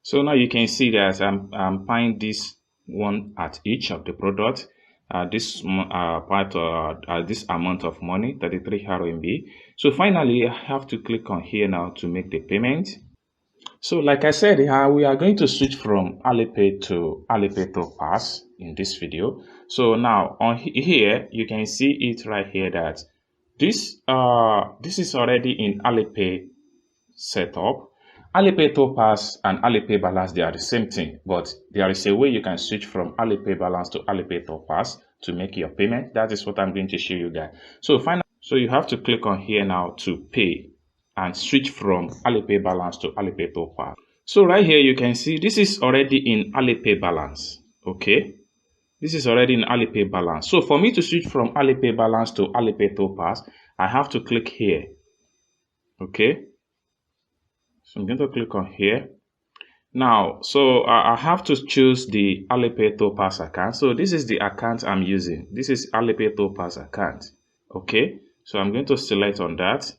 So now you can see that I'm buying this one at each of the product. This amount of money, 33 RMB. So finally, I have to click on here now to make the payment. So like I said, we are going to switch from Alipay to Alipay TourPass in this video. So now on here, you can see it right here that this is already in Alipay setup. Alipay TourPass and Alipay Balance, they are the same thing, but there is a way you can switch from Alipay Balance to Alipay TourPass to make your payment. That is what I'm going to show you guys. So you have to click on here now to pay and switch from Alipay Balance to Alipay TourPass. So right here you can see this is already in Alipay Balance. Okay, this is already in Alipay Balance. So for me to switch from Alipay Balance to Alipay TourPass, I have to click here. Okay, so I'm going to click on here. Now, so I have to choose the Alipay TourPass account. So this is the account I'm using. This is Alipay TourPass account. Okay, so I'm going to select on that.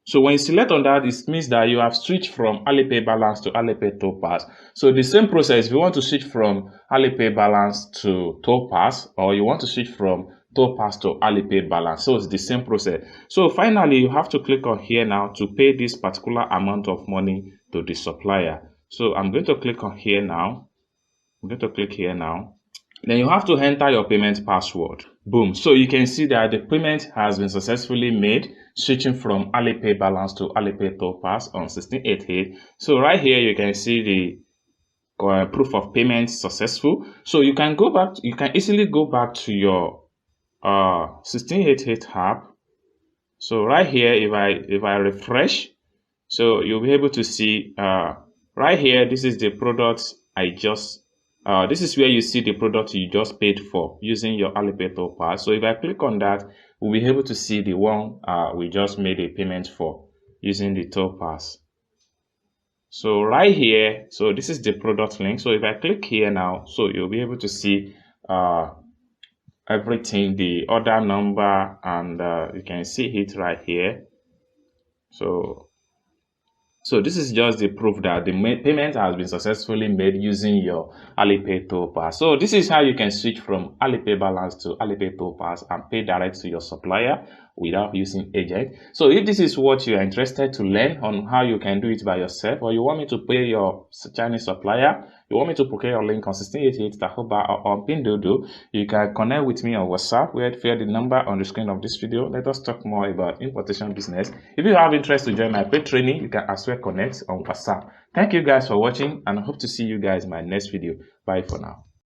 So when you select on that, it means that you have switched from Alipay Balance to Alipay TourPass. So the same process, if you want to switch from Alipay Balance to TourPass, or you want to switch from TourPass to Alipay Balance, so it's the same process. So finally, you have to click on here now to pay this particular amount of money to the supplier. So I'm going to click on here now. I'm going to click here now. Then you have to enter your payment password. Boom. So you can see that the payment has been successfully made, switching from Alipay Balance to Alipay TourPass on 1688. So right here you can see the proof of payment successful. So you can go back. You can easily go back to your 1688 app. So right here, if I refresh, so you'll be able to see right here. This is the product I just. This is where you see the product you just paid for using your Alipay TourPass. So if I click on that, we'll be able to see the one we just made a payment for using the TourPass. So right here, so this is the product link. So if I click here now, so you'll be able to see everything, the order number, and you can see it right here. So this is just the proof that the payment has been successfully made using your Alipay TourPass. So this is how you can switch from Alipay Balance to Alipay TourPass and pay direct to your supplier without using agent. So if this is what you are interested to learn on how you can do it by yourself, or you want me to pay your Chinese supplier, you want me to procure your link on 1688 Tahoba or on Pinduoduo, you can connect with me on WhatsApp. We'll share the number on the screen of this video. Let us talk more about importation business. If you have interest to join my paid training, you can as well connect on WhatsApp. Thank you guys for watching, and I hope to see you guys in my next video. Bye for now.